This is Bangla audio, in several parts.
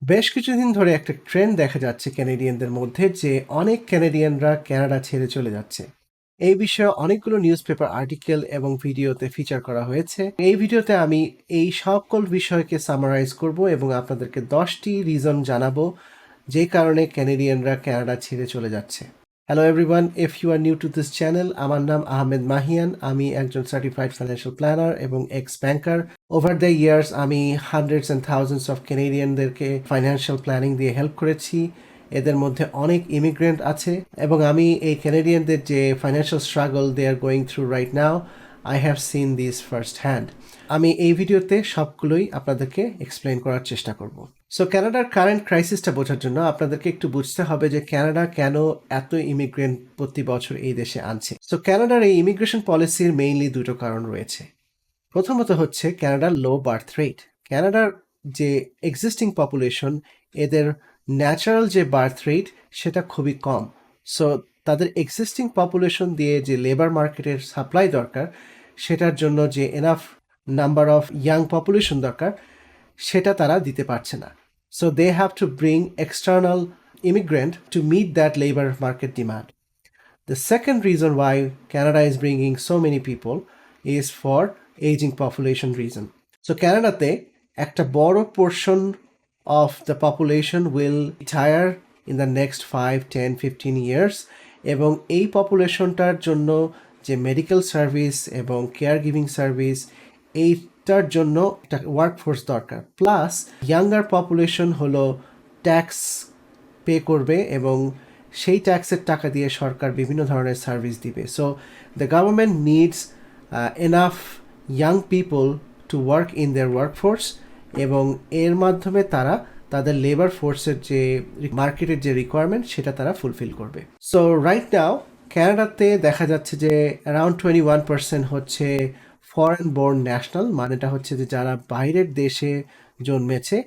বেশ কিছুদিন ধরে একটা ট্রেন্ড দেখা যাচ্ছে ক্যানাডিয়ানদের মধ্যে যে অনেক ক্যানাডিয়ানরা কানাডা ছেড়ে চলে যাচ্ছে। এই বিষয়ে অনেকগুলো নিউজ পেপার আর্টিকেল এবং ভিডিওতে ফিচার করা হয়েছে। এই ভিডিওতে আমি এই সকল বিষয়কে সামারাইজ করব এবং আপনাদেরকে 10টি রিজন জানাবো যে কারণে ক্যানাডিয়ানরা কানাডা ছেড়ে চলে যাচ্ছে। Hello everyone, if you are new to this channel, আমার নাম আহমেদ মাহিয়ান। আমি একজন সার্টিফাইড ফাইন্যান্সিয়াল প্ল্যানার এবং ex banker. Over the years আমি হান্ড্রেডস অ্যান্ড থাউজেন্ডস অফ ক্যানাডিয়ানদেরকে ফাইন্যান্সিয়াল প্ল্যানিং দিয়ে হেল্প করেছি। এদের মধ্যে অনেক ইমিগ্রেন্ট আছে এবং আমি এই ক্যানাডিয়ানদের যে financial struggle they are going through right now, I have seen this first hand. আমি এই ভিডিওতে সবগুলোই আপনাদেরকে এক্সপ্লেন করার চেষ্টা করব। সো কানাডার কারেন্ট ক্রাইসিসটা বোঝার জন্য আপনাদেরকে একটু বুঝতে হবে যে কানাডা কেন এত ইমিগ্রেন্ট প্রতি বছর এই দেশে আনছে। সো কানাডার এই ইমিগ্রেশন পলিসির মেইনলি দুটো কারণ রয়েছে। প্রথমত হচ্ছে কানাডার লো বার্থ রেট। কানাডার যে এক্সিস্টিং পপুলেশন, এদের ন্যাচারাল যে বার্থ রেট সেটা খুবই কম। সো তাদের এক্সিস্টিং পপুলেশন দিয়ে যে লেবার মার্কেটের সাপ্লাই দরকার, সেটার জন্য যে enough number of young population দরকার, সেটা তারা দিতে পারছে না। So they have to bring external immigrant to meet that labour market demand. The second reason why Canada is bringing so many people is for aging population reason. So Canada-তে একটা বড় portion of the population will retire in the next 5, 10, 15 years, এবং এই পপুলেশনটার জন্য যে মেডিকেল সার্ভিস এবং কেয়ার গিভিং সার্ভিস, এইটার জন্য একটা ওয়ার্কফোর্স দরকার। প্লাস ইয়াঙ্গার পপুলেশন হলো ট্যাক্স পে করবে এবং সেই ট্যাক্সের টাকা দিয়ে সরকার বিভিন্ন ধরনের সার্ভিস দিবে। So the government needs enough young people to work in their workforce, এবং এর মাধ্যমে তারা তাদের লেবার ফোর্সের যে মার্কেটের যে রিকোয়ারমেন্ট সেটা তারা ফুলফিল করবে। সো রাইট নাও কানাডাতে দেখা যাচ্ছে যে অ্যারাউন্ড 21% হচ্ছে ফরেন বোর্ন ন্যাশনাল, মানেটা হচ্ছে যে যারা বাইরের দেশে জন্মেছে,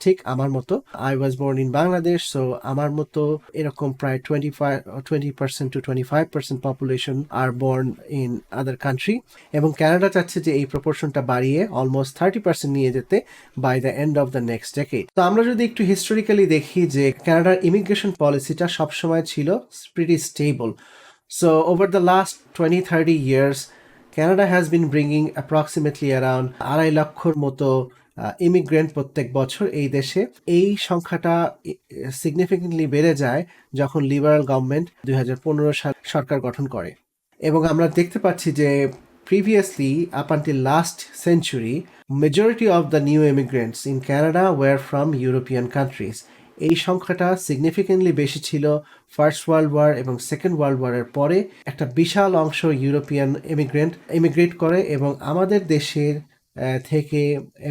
ঠিক আমার মতো। I was born in Bangladesh, so আমার মতো এরকম প্রায় 20% to 25% population are born in other country, এবং কানাডা চাচ্ছে যে এই প্রপোর্শনটা বাড়িয়ে অলমোস্ট 30% নিয়ে যেতে by the end of the next decade. তো আমরা যদি একটু হিস্টোরিক্যালি দেখি যে কানাডার ইমিগ্রেশন পলিসিটা সবসময় ছিল pretty stable. So over the last 20-30 years, Canada has been bringing approximately around 2.5 লক্ষর মতো ইমিগ্রেন্ট প্রত্যেক বছর এই দেশে। এই সংখ্যাটা সিগনিফিকেন্টলি বেড়ে যায় যখন লিবারাল গভর্নমেন্ট 2015 সাল সরকার গঠন করে, এবং আমরা দেখতে পাচ্ছি যে previously up until last century, majority of the new immigrants in Canada were from European countries. এই সংখ্যাটা সিগনিফিকেন্টলি বেশি ছিল ফার্স্ট ওয়ার্ল্ড ওয়ার এবং সেকেন্ড ওয়ার্ল্ড ওয়ারের পরে। একটা বিশাল অংশ ইউরোপিয়ান ইমিগ্রেট করে এবং আমাদের দেশের থেকে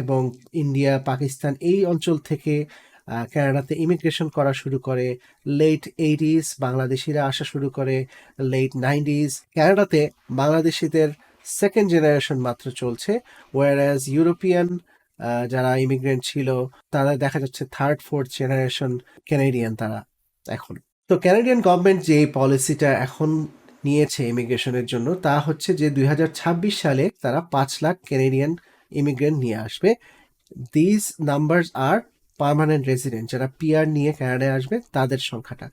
এবং ইন্ডিয়া, পাকিস্তান এই অঞ্চল থেকে কানাডাতে ইমিগ্রেশন করা শুরু করে। লেট 80s বাংলাদেশিরা আসা শুরু করে, লেট 90s কানাডাতে বাংলাদেশিদের সেকেন্ড জেনারেশন মাত্র চলছে, ওয়ারাজ ইউরোপিয়ান যারা ইমিগ্রেন্ট ছিল তারা দেখা যাচ্ছে থার্ড ফোর্থ জেনারেশন ক্যানাডিয়ান তারা এখন। তো ক্যানাডিয়ান গভর্নমেন্ট যে পলিসিটা এখন নিয়েছে ইমিগ্রেশনের জন্য, তা হচ্ছে যে 2026 সালে তারা 5 লাখ ক্যানাডিয়ান ইমিগ্রেন্ট নিয়ে আসবে। This numbers are permanent resident, যারা পিআর নিয়ে কানাডায় আসবে তাদের সংখ্যাটা।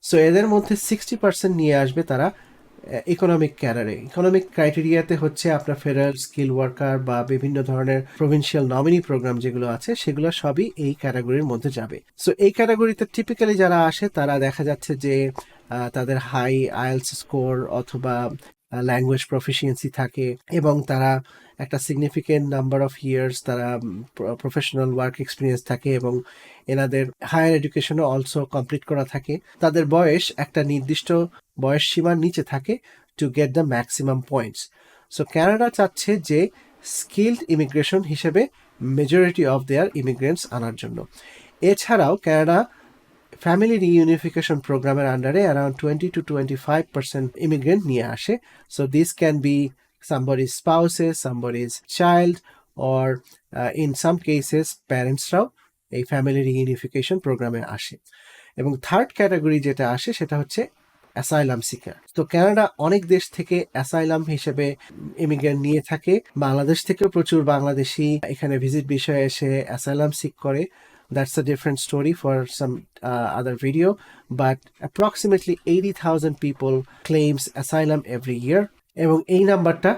সো এদের মধ্যে 60% নিয়ে আসবে তারা ইকোনমিক ক্যাডারে। ইকোনমিক ক্রাইটেরিয়াতে হচ্ছে আপনার ফেডারেল স্কিল ওয়ার্কার বা বিভিন্ন ধরনের প্রভিন্সিয়াল নমিনি প্রোগ্রাম যেগুলো আছে সেগুলো সবই এই ক্যাটাগরির মধ্যে যাবে। সো এই ক্যাটাগরিতে টিপিক্যালি যারা আসে তারা দেখা যাচ্ছে যে তাদের হাই আইএলস স্কোর অথবা ল্যাঙ্গুয়েজ প্রফিসিয়েন্সি থাকে, এবং তারা একটা সিগনিফিকেন্ট নাম্বার অফ ইয়ার্স তারা প্রফেশনাল ওয়ার্ক এক্সপিরিয়েন্স থাকে, এবং এনাদের হায়ার এডুকেশনও অলসো কমপ্লিট করা থাকে। তাদের বয়স একটা নির্দিষ্ট বয়স সীমার নিচে থাকে to get the maximum points. So Canada চাচ্ছে যে স্কিলড ইমিগ্রেশন হিসেবে মেজরিটি অফ দেয়ার ইমিগ্রেন্টস আনার জন্য। এছাড়াও কানাডা ফ্যামিলি রিইউনিফিকেশন প্রোগ্রামের আন্ডারে অ্যারাউন্ড 20 to 25% ইমিগ্রেন্ট নিয়ে আসে। So this can be somebody's spouses, somebody's child, or in some cases প্যারেন্টসরাও এই ফ্যামিলি রিইউনিফিকেশন প্রোগ্রামে আসে। এবং থার্ড ক্যাটাগরি যেটা আসে সেটা হচ্ছে অ্যাসাইলাম সিকার। তো কানাডা অনেক দেশ থেকে অ্যাসাইলাম হিসেবে ইমিগ্রেন্ট নিয়ে থাকে। বাংলাদেশ থেকেও প্রচুর বাংলাদেশি এখানে ভিজিট বিষয়ে এসে অ্যাসাইলাম সিক করে। That's a different story for some other video, but approximately 80,000 people claims asylum every year, এবং এই নাম্বারটা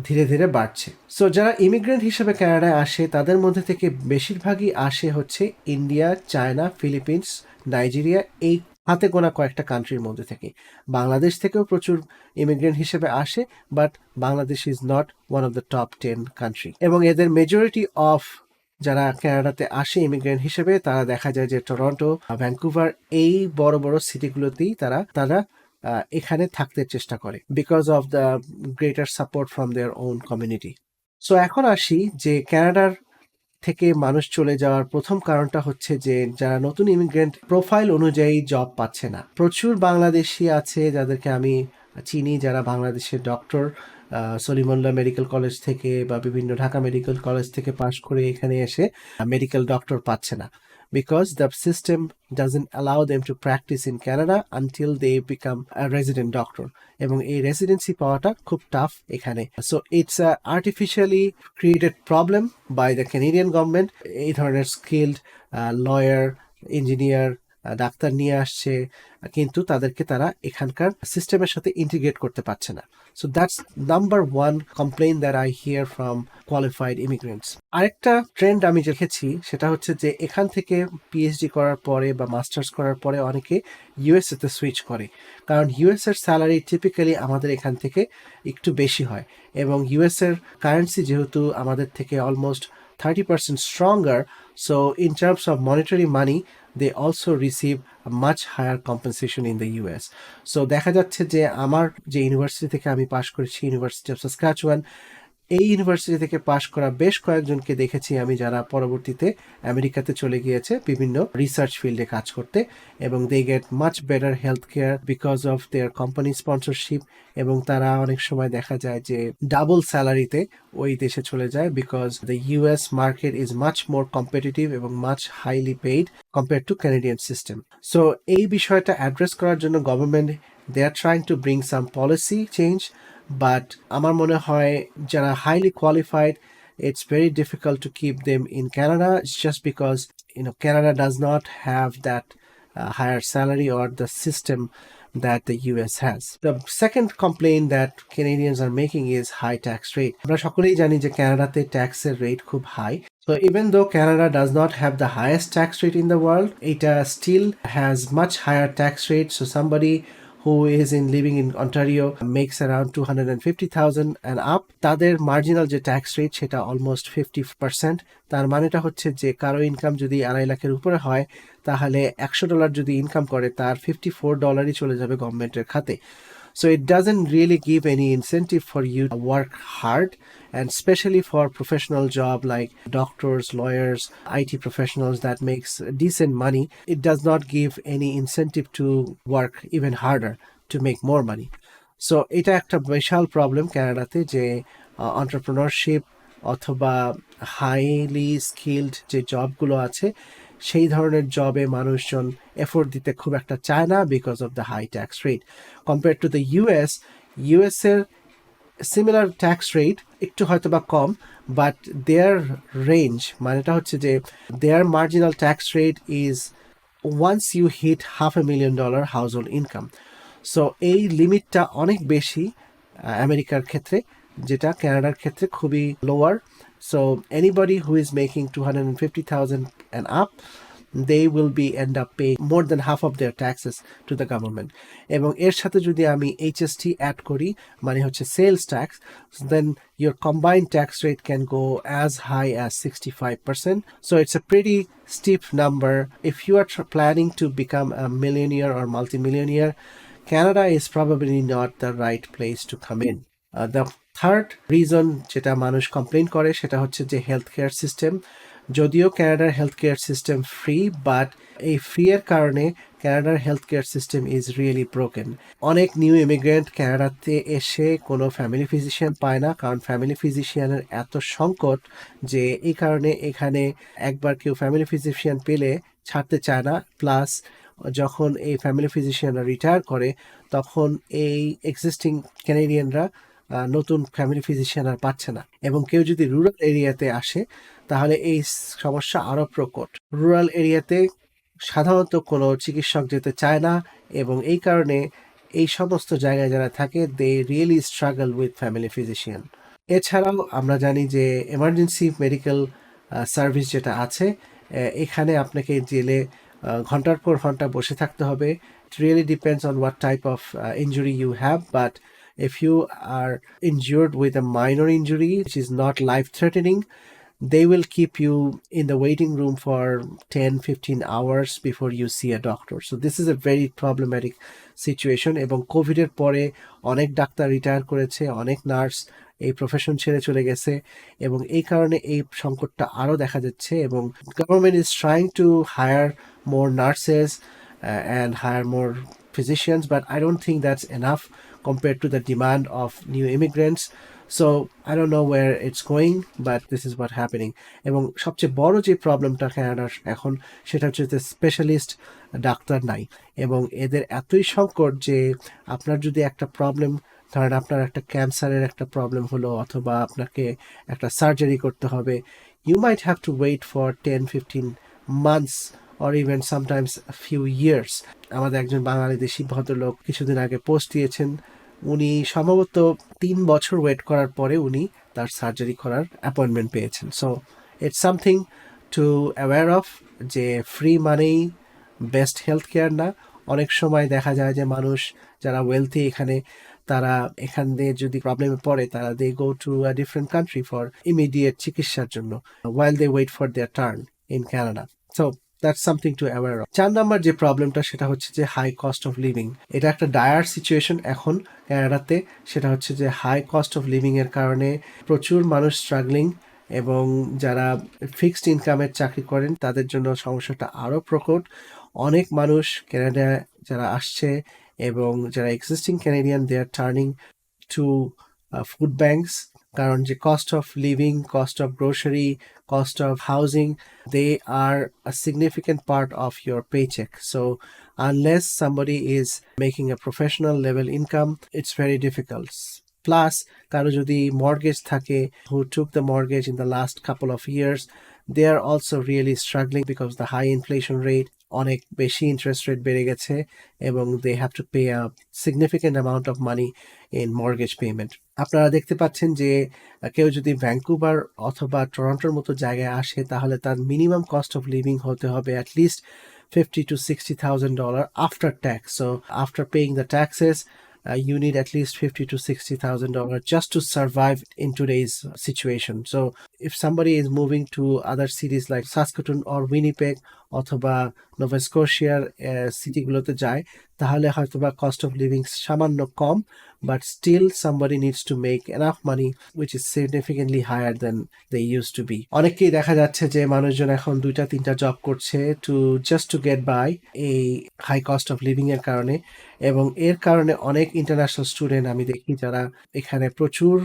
ধীরে ধীরে বাড়ছে। সো যারা ইমিগ্রেন্ট হিসেবে কানাডায় আসে তাদের মধ্যে থেকে বেশিরভাগই আসে হচ্ছে ইন্ডিয়া, চায়না, ফিলিপিন্স, নাইজেরিয়া, এই হাতে গোনা কয়েকটা কান্ট্রির মধ্যে থেকে। বাংলাদেশ থেকেও প্রচুর ইমিগ্রেন্ট হিসেবে আসে, but Bangladesh is not one of the top 10 country. এবং এদের মেজরিটি অফ যারা কানাডাতে আসে ইমিগ্রেন্ট হিসেবে তারা দেখা যায় যে টরন্টো, ভ্যাঙ্কুভার, এই বড় বড় সিটিগুলোতেই তারা এখানে থাকতে চেষ্টা করে because of the greater support from their own community. So এখন আসি যে কানাডার থেকে মানুষ চলে যাওয়ার প্রথম কারণটা হচ্ছে যে যারা নতুন ইমিগ্রেন্ট প্রোফাইল অনুযায়ী জব পাচ্ছে না। প্রচুর বাংলাদেশি আছে যাদেরকে আমি চিনি যারা বাংলাদেশের ডক্টর সলিমুল্লাহ মেডিকেল কলেজ থেকে বা বিভিন্ন ঢাকা মেডিকেল কলেজ থেকে পাশ করে এখানে এসে মেডিকেল ডক্টর পাচ্ছে না, because the system doesn't allow them to practice in Canada until they become a resident doctor, এবং এই রেসিডেন্সি পাওয়াটা খুব টাফ এখানে। So it's a artificially created problem by the Canadian government. এই ধরনের স্কিল্ড লয়ার, ইঞ্জিনিয়ার, ডাক্তার নিয়ে আসছে, কিন্তু তাদেরকে তারা এখানকার সিস্টেমের সাথে ইন্টিগ্রেট করতে পারছে না। So that's number one complain that I here from qualified immigrants. আরেকটা ট্রেন্ড আমি দেখেছি সেটা হচ্ছে যে এখান থেকে পিএইচডি করার পরে বা মাস্টার্স করার পরে অনেকে ইউএসএ তে সুইচ করে, কারণ ইউএস এর স্যালারি টিপিক্যালি আমাদের এখান থেকে একটু বেশি হয়, এবং ইউএস এর কারেন্সি যেহেতু আমাদের থেকে almost 30% stronger, so in terms of monetary money they also receive a much higher compensation in the US. So দেখা যাচ্ছে যে আমার যে ইউনিভার্সিটি থেকে আমি পাশ করেছি, ইউনিভার্সিটি অফ সাসকাচুয়ান, এই ইউনিভার্সিটি থেকে পাশ করা বেশ কয়েকজনকে দেখেছি আমি যারা পরবর্তীতে আমেরিকাতে চলে গিয়েছে বিভিন্ন রিসার্চ ফিল্ডে কাজ করতে, এবং they get much better health care because of their company sponsorship, এবং তারা অনেক সময় দেখা যায় যে ডাবল স্যালারিতে ওই দেশে চলে যায় because the US market is much more competitive এবং much highly paid compare to Canadian system. So এই বিষয়টা অ্যাড্রেস করার জন্য government they are trying to bring some policy change, but আমার মনে হয় যারা highly qualified it's very difficult to keep them in Canada. It's just because Canada does not have that higher salary or the system that the US has. The second complaint that Canadians are making is high tax rate. আমরা সকলেই জানি যে কানাডাতে ট্যাক্সের রেট খুব high. So even though Canada does not have the highest tax rate in the world, it still has much higher tax rate. So somebody who is living in Ontario makes around 250,000 and up, তাদের মার্জিনাল যে ট্যাক্স রেট সেটা অলমোস্ট 50%। তার মানেটা হচ্ছে যে কারো ইনকাম যদি $2.5 লাখের উপরে হয় তাহলে $100 যদি ইনকাম করে তার $54 চলে যাবে গভর্নমেন্টের খাতে। So it doesn't really give any incentive for you to work hard, and especially for professional job like doctors, lawyers, IT professionals that makes decent money, it does not give any incentive to work even harder to make more money. So এটা একটা বিশাল প্রবলেম কানাডাতে যে entrepreneurship অথবা হাইলি স্কিলড যে জবগুলো আছে সেই ধরনের জবে মানুষজন এফোর্ট দিতে খুব একটা চায় না because of the high tax rate compare to the US এর সিমিলার ট্যাক্স রেট একটু হয়তো বা কম, বাট দেয়ার রেঞ্জ মানেটা হচ্ছে যে their marginal tax rate is once you hit $500,000 household income. So এই লিমিটটা অনেক বেশি আমেরিকার ক্ষেত্রে, যেটা কানাডার ক্ষেত্রে খুবই lower. So anybody who is making 250,000 and up, they will end up paying more than half of their taxes to the government. এবং এর সাথে যদি আমি HST অ্যাড করি মানে হচ্ছে sales tax, then your combined tax rate can go as high as 65%. So it's a pretty steep number. If you are planning to become a millionaire or multimillionaire, Canada is probably not the right place to come in. The third reason যেটা মানুষ কমপ্লেন করে সেটা হচ্ছে যে হেলথ কেয়ার সিস্টেম। যদিও কানাডার health care system free, but এই ফ্রি এর কারণে কানাডার health care system is really broken. অনেক নিউ ইমিগ্রেন্ট কানাডাতে এসে কোনো ফ্যামিলি ফিজিশিয়ান পায় না, কারণ ফ্যামিলি ফিজিশিয়ানের এত সংকট যে এই কারণে এখানে একবার কেউ ফ্যামিলি ফিজিশিয়ান পেলে ছাড়তে চায় না। প্লাস যখন এই ফ্যামিলি ফিজিশিয়ানরা রিটায়ার করে তখন এই এক্সিস্টিং ক্যানাডিয়ানরা নতুন ফ্যামিলি ফিজিশিয়ান আর পাচ্ছে না। এবং কেউ যদি রুরাল এরিয়াতে আসে তাহলে এই সমস্যা আরও প্রকট। রুরাল এরিয়াতে সাধারণত কোনো চিকিৎসক যেতে চায় না, এবং এই কারণে এই সমস্ত জায়গায় যারা থাকে they really struggle with family physician. এছাড়াও আমরা জানি যে এমার্জেন্সি মেডিকেল সার্ভিস যেটা আছে, এখানে আপনাকে জেলে ঘন্টার পর ঘন্টা বসে থাকতে হবে। It really depends on what type of injury you have, but if you are injured with a minor injury which is not life threatening, they will keep you in the waiting room for 10-15 hours before you see a doctor. So this is a very problematic situation. এবং কোভিডের পরে অনেক ডাক্তার রিটায়ার করেছে, অনেক নার্স এই প্রফেশন ছেড়ে চলে গেছে, এবং এই কারণে এই সংকটটা আরও দেখা যাচ্ছে। এবং government is trying to hire more nurses and hire more physicians, but I don't think that's enough compared to the demand of new immigrants. So I don't know where it's going, but this is what happening. এবং সবচেয়ে বড় যে প্রবলেমটা কানাডার এখন, সেটা হচ্ছে যে স্পেশালিস্ট ডাক্তার নাই। এবং এদের এতই সংকট যে আপনার যদি একটা প্রবলেম, ধরেন আপনার একটা ক্যান্সারের একটা প্রবলেম হলো, অথবা আপনাকে একটা সার্জারি করতে হবে, you might have to wait for 10-15 months or even sometimes a few years. আমাদের একজন বাংলাদেশি ভদ্রলোক কিছুদিন আগে পোস্ট দিয়েছেন, উনি সম্ভবত 3 বছর ওয়েট করার পরে উনি তার সার্জারি করার অ্যাপয়েন্টমেন্ট পেয়েছেন। So it's something to aware of, যে ফ্রি মানেই বেস্ট হেলথ কেয়ার না। অনেক সময় দেখা যায় যে মানুষ যারা ওয়েলথি এখানে, তারা এখান দিয়ে যদি প্রবলেমে পড়ে, তারা they go to a different country for immediate চিকিৎসার জন্য, while they wait for their turn in Canada. So that's something to aware of. 4 number যে প্রবলেমটা, সেটা হচ্ছে যে হাই কস্ট অফ লিভিং। এটা একটা ডায়ার সিচুয়েশন এখন কানাডাতে। সেটা হচ্ছে যে হাই কস্ট অফ লিভিং এর কারণে প্রচুর মানুষ স্ট্রাগলিং, এবং যারা ফিক্সড ইনকামের চাকরি করেন তাদের জন্য সমস্যাটা আরও প্রকট। অনেক মানুষ কানাডায় যারা আসছে এবং যারা existing Canadian, they R turning to food banks, কারণ যে cost of living, cost of grocery, cost of housing, they are a significant part of your paycheck. So unless somebody is making a professional level income, it's very difficult. Plus, কারো যদি mortgage থাকে, who took the mortgage in the last couple of years, they are also really struggling because the high inflation rate, অনেক বেশি ইন্টারেস্ট রেট বেড়ে গেছে, এবং they have to pay a significant amount of money in mortgage payment. আপনারা দেখতে পাচ্ছেন যে কেউ যদি ভ্যাঙ্কুভার অথবা টরন্টোর মতো জায়গায় আসে, তাহলে তার মিনিমাম কস্ট অফ লিভিং হতে হবে at least $50,000 to $60,000 after tax. So after paying the taxes, you need at least $50,000 to $60,000 just to survive in today's situation. So if somebody is moving to other cities like Saskatoon or Winnipeg অথবা নোভা স্কোশিয়ার সিটিগুলোতে যায়, তাহলে হয়তোবা কস্ট অফ লিভিং সামান্য কম, but still somebody needs to make enough money which is significantly higher than they used to be. অনেকেই দেখা যাচ্ছে যে মানুষজন এখন 2-3টা জব করছে just to get by এই হাই কস্ট অফ লিভিং এর কারণে। এবং এর কারণে অনেক ইন্টারন্যাশনাল স্টুডেন্ট আমি দেখি যারা এখানে প্রচুর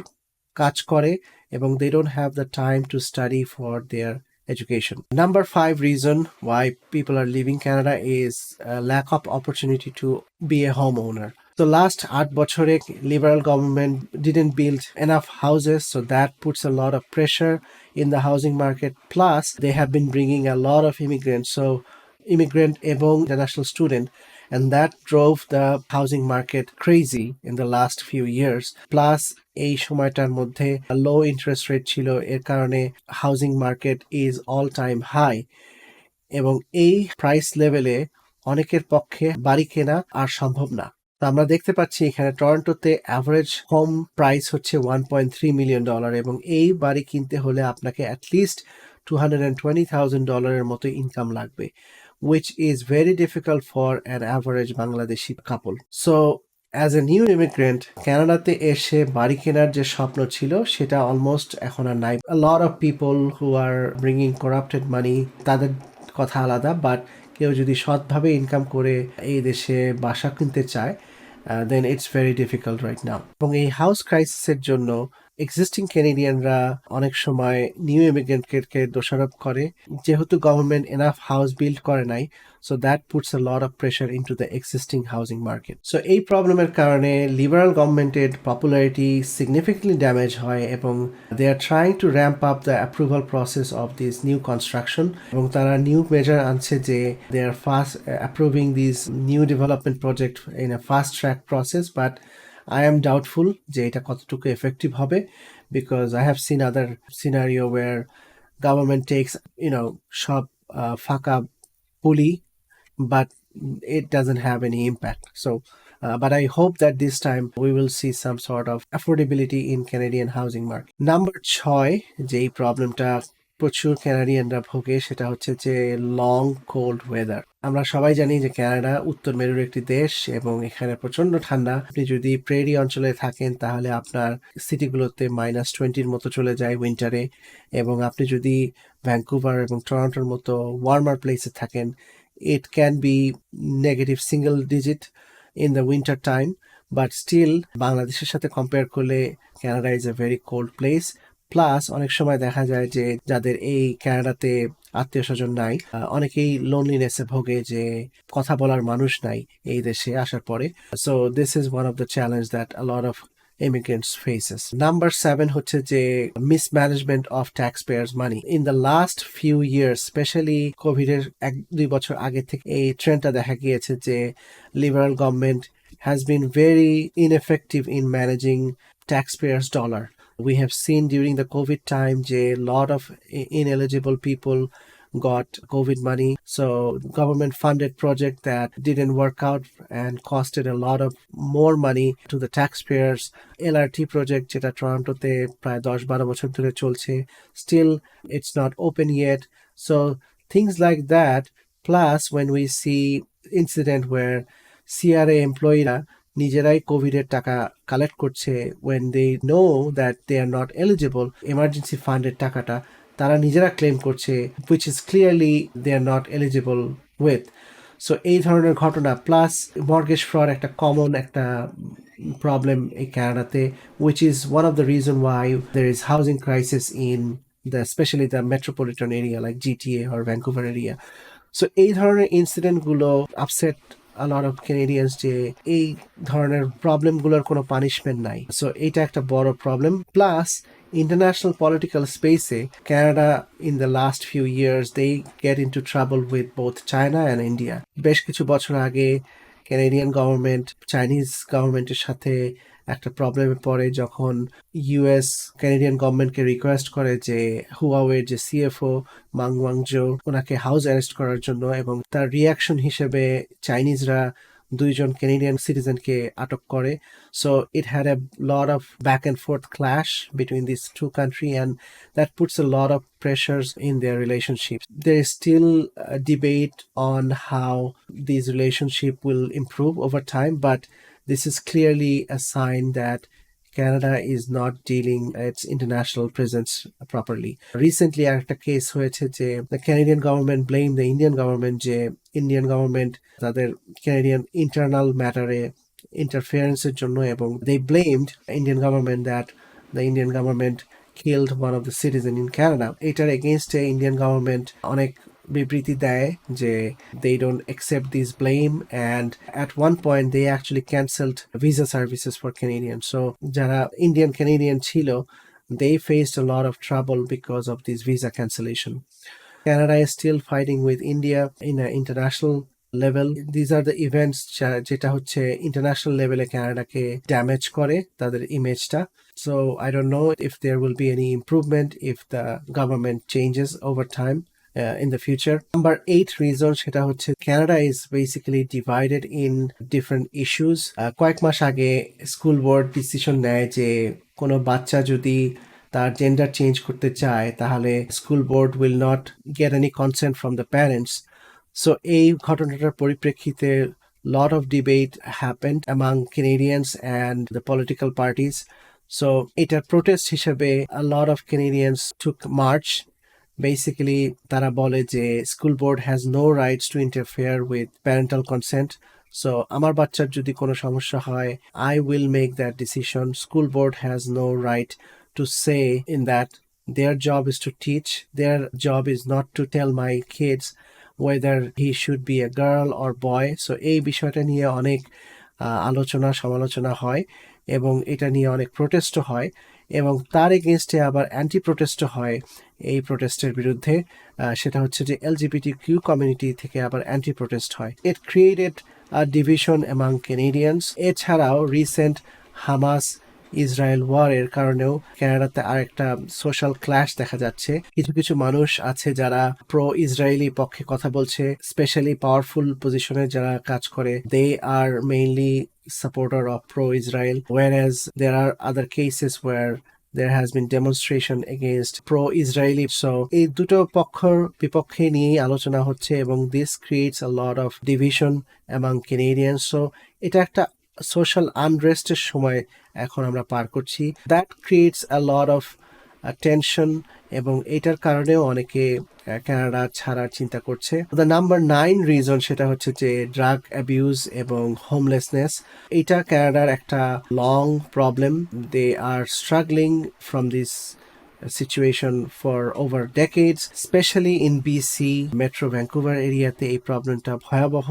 কাজ করে, এবং they don't have the time to study for their education. Number 5 reason why people are leaving Canada is a lack of opportunity to be a homeowner. So last 8 বছরে liberal government didn't build enough houses, so that puts a lot of pressure in the housing market. Plus they have been bringing a lot of immigrants, so immigrant এবং international student, and that drove the housing market crazy in the last few years. Plus এই সময়টার মধ্যে লো ইন্টারেস্ট রেট ছিল, এর কারণে housing market is all time high, এবং এই প্রাইস লেভেলে অনেকের পক্ষে বাড়ি কেনা আর সম্ভব না। তো আমরা দেখতে পাচ্ছি এখানে টরন্টোতে অ্যাভারেজ হোম প্রাইস হচ্ছে $1.3 million, এবং এই বাড়ি কিনতে হলে আপনাকে অ্যাটলিস্ট $220,000 এর মতো ইনকাম লাগবে, which is very difficult for an average Bangladeshi couple. So as a new immigrant, কানাডাতে এসে বাড়ি কেনার যে স্বপ্ন ছিল সেটা অলমোস্ট এখন আর নাই। A lot of people who are bringing corrupted money, তাদের কথা আলাদা, বাট কেউ যদি সৎভাবে ইনকাম করে এই দেশে বাসা কিনতে চায়, then it's very difficult right now. এবং এই হাউস ক্রাইসিসের জন্য এক্সিস্টিং ক্যানাডিয়ানরা অনেক সময় নিউ ইমিগ্রেন্টকে দোষারোপ করে যেহেতু গভর্নমেন্ট এনাফ হাউস বিল্ড করে নাই, so that puts a lot of pressure into the existing housing market. So এই প্রবলেমের কারণে লিবারাল গভর্নমেন্টের পপুলারিটি সিগনিফিকেন্টলি ড্যামেজ হয় এবং they are trying to ramp up the approval process of this new construction, এবং তারা নিউ মেজার আনছে যে they are fast approving this new development project in a fast track process, but I am doubtful যে এটা কতটুকু এফেক্টিভ হবে, because I have seen other scenario where government takes সব ফাঁকা পুলি, but it doesn't have any impact. So but I hope that this time we will see some sort of affordability in Canadian housing market. Number 6 যে এই প্রবলেমটা প্রচুর ক্যানাডিয়ানরা ভোগে সেটা হচ্ছে যে লং কোল্ড ওয়েদার। আমরা সবাই জানি যে কানাডা উত্তর মেরুর একটি দেশ এবং এখানে প্রচন্ড ঠান্ডা। আপনি যদি প্রেরি অঞ্চলে থাকেন তাহলে আপনার সিটিগুলোতে -20 মতো চলে যায় উইন্টারে, এবং আপনি যদি ভ্যাঙ্কুভার এবং টরন্টোর মতো ওয়ার্মার প্লেসে থাকেন, it can be negative single digit in the winter time, but still বাংলাদেশের সাথে কম্পেয়ার করলে Canada is a very cold place. Plus অনেক সময় দেখা যায় যে যাদের এই কানাডাতে আত্মীয় স্বজন নাই, অনেকেই লোনলিনেসে ভোগে যে কথা বলার মানুষ নাই এই দেশে আসার পরে। So this is one of the challenge that a lot of immigrants faces. Number 7 হচ্ছে যে mismanagement of taxpayers money. In the last few years, especially COVID এর 1-2 বছর আগে থেকে এই ট্রেন্ডটা দেখা গিয়েছে যে liberal government has been very ineffective in managing taxpayers dollar. We have seen during the COVID time a lot of ineligible people got COVID money. So government funded project that didn't work out and costed a lot of more money to the taxpayers. LRT project যেটা টরন্টোতে প্রায় 10-12 বছর ধরে চলছে, still it's not open yet. So things like that, plus when we see incident where CRA employeeরা নিজেরাই কোভিডের টাকা কালেক্ট করছে when they know that they are not eligible, emergency ফান্ডের টাকাটা তারা নিজেরা ক্লেম করছে, which is clearly they are not eligible with. So এই ধরনের ঘটনা, প্লাস মর্গেজ ফ্রড একটা কমন একটা প্রবলেম এই কানাডাতে, which is one of the reason why there is housing crisis in the especially the metropolitan area like GTA or Vancouver area. So এই ধরনের ইনসিডেন্টগুলো upset a lot of Canadians যে এই ধরনের প্রবলেমগুলোর কোনো পানিশমেন্ট নাই। সো এটা একটা বড় problem. Plus international political space, Canada in the last few years they get into trouble with both China and India. বেশ কিছু বছর আগে Canadian government Chinese গভর্নমেন্টের সাথে একটা প্রবলেমে পড়ে যখন ইউএস ক্যানাডিয়ান গভর্নমেন্টকে রিকোয়েস্ট করে যে হুয়াওয়ের যে সিএফও মাং ওয়াংজো ওনাকে হাউস অ্যারেস্ট করার জন্য, এবং তার রিয়াকশন হিসেবে চাইনিজরা 2 Canadian সিটিজেনকে আটক করে। So it had a lot of back and forth clash between these two countries, and that puts a lot of pressures in their relationship. There is still a debate on how these relationship will improve over time, but this is clearly a sign that Canada is not dealing its international presence properly. Recently একটা কেস হয়েছে যে the Canadian government blamed the Indian government যে Indian government তাদের Canadian internal matter-এ interference-এর জন্য, এবং they blamed Indian government that the Indian government killed one of the citizen in Canada. এটার against Indian government অনেক বিবৃতি দেয় যে they don't accept this blame, and at one point they actually cancelled visa services for Canadians. So যারা Indian Canadian ছিল, they faced a lot of trouble because of this visa cancellation. Canada is still fighting with India in an international level. These are the events যেটা হচ্ছে international level-এ Canada-কে damage করে তাদের ইমেজটা. So I don't know if there will be any improvement if the government changes over time in the future. Number 8 reason সেটা হচ্ছে Canada is basically divided in different issues. কয়েক মাস আগে স্কুল বোর্ড ডিসিশন নেয় যে কোনো বাচ্চা যদি তার জেন্ডার চেঞ্জ করতে চায় তাহলে school board will not get any consent from the parents. So এই ঘটনাটার পরিপ্রেক্ষিতে lot of debate happened among Canadians and the political parties. So এটার protest হিসেবে a lot of Canadians took march. Basically তারা বলে যে school board has no rights to interfere with parental consent. So আমার বাচ্চার যদি কোনো সমস্যা হয়, I will make that decision. School board has no right to say in that their job is to teach. Their job is not to tell my kids whether he should be a girl or boy. So এই বিষয়টা নিয়ে অনেক আলোচনা সমালোচনা হয় এবং এটা নিয়ে অনেক প্রোটেস্টও হয় এবং তার এগেনস্টে আবার অ্যান্টি প্রোটেস্টও হয় এই প্রোটেস্টের বিরুদ্ধে। সেটা হচ্ছে যে এলজিবিটি কিউ কমিউনিটি থেকে আবার অ্যান্টি প্রোটেস্ট হয়। ইট ক্রিয়েটেড আ ডিভিশন অ্যামাং কেনেডিয়ানস। এছাড়াও রিসেন্ট হামাস ইসরায়েল ওয়ারের কারণেও কানাডাতে আরেকটা সোশ্যাল ক্ল্যাশ দেখা যাচ্ছে। কিছু কিছু মানুষ আছে যারা প্রো ইসরায়েলি পক্ষে কথা বলছে, স্পেশালি পাওয়ারফুল পজিশনে যারা কাজ করে, দে আর mainly supporter of pro-Israel, whereas there are other cases where there has been demonstration against pro-Israeli. So এই দুটো পক্ষর বিপক্ষে নিয়েই আলোচনা হচ্ছে এবং this creates a lot of division among Canadians. So এটা একটা social unrest এর সময় এখন আমরা পার করছি। That creates a lot of tension এবং এটার কারণেও অনেকে কানাডা ছাড়ার চিন্তা করছে। দ্য নাম্বার 9 রিজন সেটা হচ্ছে যে ড্রাগ অ্যাবিউজ এবং হোমলেসনেস। এটা কানাডার একটা long problem. They are struggling from this situation for over decades, especially in BC, Metro Vancouver এরিয়াতে এই প্রবলেমটা ভয়াবহ।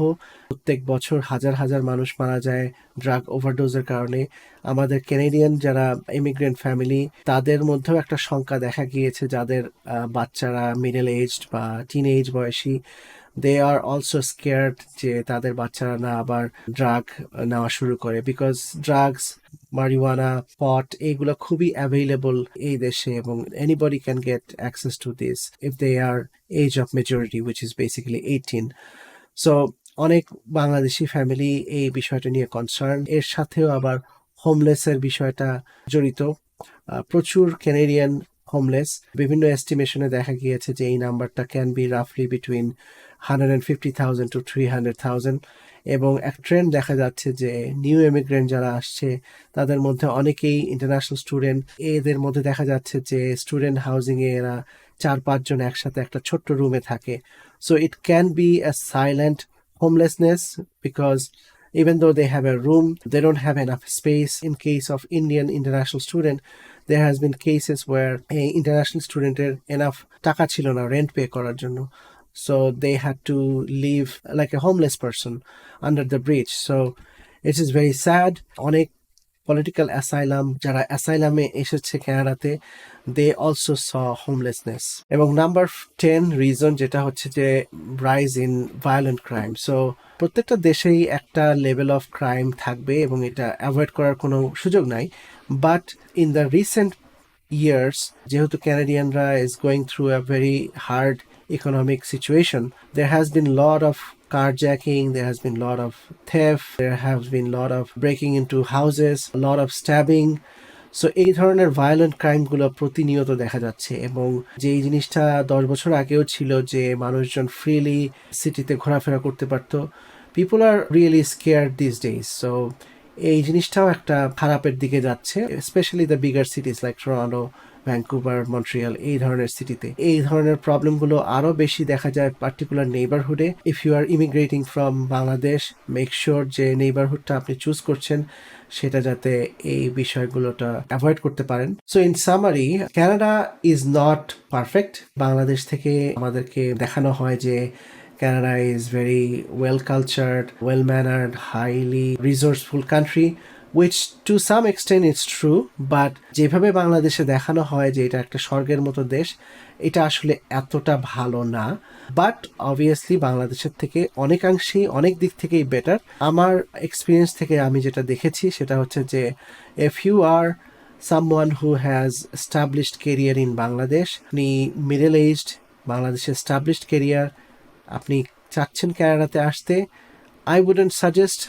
প্রত্যেক বছর হাজার হাজার মানুষ মারা যায় ড্রাগ ওভারডোজের কারণে। আমাদের ক্যানাডিয়ান যারা ইমিগ্রেন্ট ফ্যামিলি, তাদের মধ্যেও একটা সংখ্যা দেখা গিয়েছে যাদের বাচ্চারা মিডল এজড বা টিন এজ বয়সী। দে আর অলসো স্কেয়ার্ড যে তাদের বাচ্চারা না আবার ড্রাগ নেওয়া শুরু করে, বিকজ ড্রাগস, মারিওয়ানা, পট এগুলো খুবই অ্যাভেলেবল এই দেশে এবং anybody can get access to this if they are age of majority, which is basically 18। So অনেক বাংলাদেশি ফ্যামিলি এই বিষয়টা নিয়ে কনসার্ন। এর সাথেও আবার হোমলেসের বিষয়টা জড়িত। প্রচুর ক্যানাডিয়ান হোমলেস। বিভিন্ন এস্টিমেশনে দেখা গিয়েছে যে এই নাম্বারটা ক্যান বি রাফলি বিটুইন 150,000 to 300,000 এবং এক ট্রেন্ড দেখা যাচ্ছে যে নিউ ইমিগ্রেন্ট যারা আসছে তাদের মধ্যে অনেকেই ইন্টারন্যাশনাল স্টুডেন্ট। এদের মধ্যে দেখা যাচ্ছে যে স্টুডেন্ট হাউজিংয়ে এরা 4-5 জন একসাথে একটা ছোট্ট রুমে থাকে। So it can be a silent homelessness because even though they have a room, they don't have enough space. In case of Indian international student, there has been cases where a international student enough টাকা ছিল না rent pay করার জন্য, so they had to live like a homeless person under the bridge. So it is very sad. অনেক পলিটিক্যাল অ্যাসাইলাম যারা অ্যাসাইলামে এসেছে কানাডাতে, দে অলসো স হোমলেসনেস। এবং নাম্বার 10 রিজন যেটা হচ্ছে যে rise in violent crime. So প্রত্যেকটা দেশেই একটা লেভেল অফ ক্রাইম থাকবে এবং এটা অ্যাভয়েড করার কোনো সুযোগ নাই। But in the recent years, যেহেতু ক্যানাডিয়ানরা is going through a very hard economic situation, there has been a lot of carjacking, there has been a lot of theft, there have been a lot of breaking into houses, a lot of stabbing. So এই ধরনের ভায়োলেন্ট ক্রাইমগুলো প্রতিনিয়ত দেখা যাচ্ছে এবং যে এই জিনিসটা 10 বছর আগেও ছিল যে মানুষজন ফ্রিলি সিটিতে ঘোরাফেরা করতে পারতো, people are really scared this days. So এই জিনিসটাও একটা খারাপের দিকে যাচ্ছে, specially the bigger সিটিজ like Toronto, Vancouver, Montreal, এই ধরনের সিটিতে এই ধরনের প্রবলেমগুলো আরও বেশি দেখা যায় পার্টিকুলার নেইবারহুডে। If you are immigrating from Bangladesh, make sure যে নেইবারহুডটা আপনি চুজ করছেন সেটা যাতে এই বিষয়গুলোটা অ্যাভয়েড করতে পারেন। So in summary, Canada is not perfect. Bangladesh থেকে আমাদেরকে দেখানো হয় যে Canada is very well cultured, well mannered, highly resourceful country, which to some extent it's true, but যেভাবে বাংলাদেশে দেখানো হয় যে এটা একটা স্বর্গের মতো দেশ, এটা আসলে এতটা ভালো না। বাট অবভিয়াসলি বাংলাদেশের থেকে অনেকাংশেই অনেক দিক থেকেই বেটার। আমার এক্সপিরিয়েন্স থেকে আমি যেটা দেখেছি সেটা হচ্ছে যে if you are someone who has established career in Bangladesh, আপনি middle aged, বাংলাদেশে established career, আপনি চাচ্ছেন কানাডাতে আসতে, I wouldn't suggest,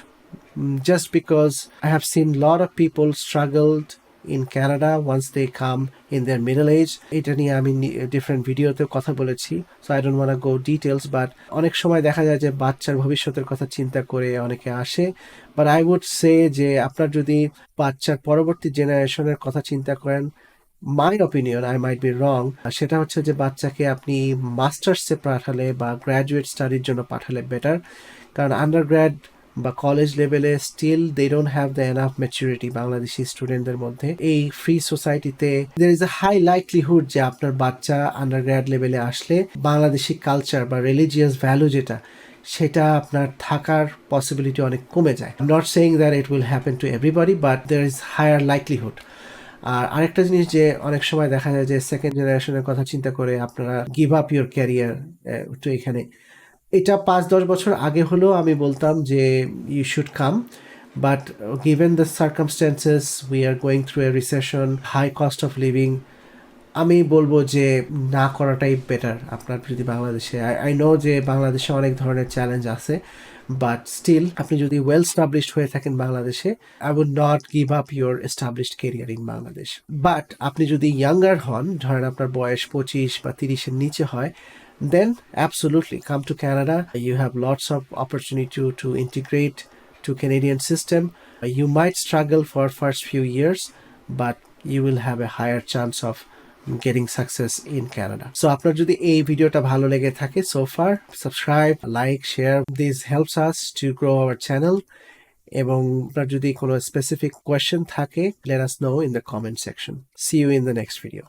just because I have seen a lot of people struggled in Canada once they come in their middle age. এটা নিয়ে আমি ডিফারেন্ট ভিডিওতে কথা বলেছি, so I don't want to go details, but অনেক সময় দেখা যায় যে বাচ্চার ভবিষ্যতের কথা চিন্তা করে অনেকে আসে। But I would say যে আপনার যদি বাচ্চার পরবর্তী জেনারেশনের কথা চিন্তা করেন, my opinion, I might be wrong, সেটা হচ্ছে যে বাচ্চাকে আপনি মাস্টার্সে পাঠালে বা গ্র্যাজুয়েট স্টাডির জন্য পাঠালে বেটার। কারণ আন্ডারগ্র্যাড বা কলেজ লেভেলে still they don't have the enough maturity Bangladeshi স্টুডেন্টদের মধ্যে। এই ফ্রি সোসাইটিতে there is a high likelihood যে আপনার বাচ্চা আন্ডারগ্র্যাড লেভেলে আসলে বাংলাদেশি কালচার বা রিলিজিয়াস ভ্যালু যেটা সেটা আপনার থাকার পসিবিলিটি অনেক কমে যায়। I am not saying that it will happen to everybody, but there is higher likelihood. আর আরেকটা জিনিস যে অনেক সময় দেখা যায় যে সেকেন্ড জেনারেশনের কথা চিন্তা করে আপনারা গিভ আপ ইউর ক্যারিয়ার। তো এখানে এটা 5-10 বছর আগে হলেও আমি বলতাম যে you should come, but given the circumstances we are going through a recession, high cost of living, আমি বলবো যে না করাটাই বেটার আপনার যদি বাংলাদেশে। আই নো যে বাংলাদেশে অনেক ধরনের চ্যালেঞ্জ আছে, বাট স্টিল আপনি যদি ওয়েল এস্টাবলিশড হয়ে থাকেন বাংলাদেশে, I would not give up your established career in Bangladesh. But আপনি যদি ইয়াঙ্গার হন, ধরেন আপনার বয়স 25 বা 30-এর নিচে হয়, then absolutely come to Canada. You have lots of opportunity to integrate to Canadian system. You might struggle for first few years, but you will have a higher chance of getting success in Canada. So আপনার যদি এই ভিডিওটা ভালো লেগে থাকে, so far subscribe, like, share. This helps us to grow our channel. এবং আপনার যদি কোনো specific question থাকে, let us know in the comment section. See you in the next video.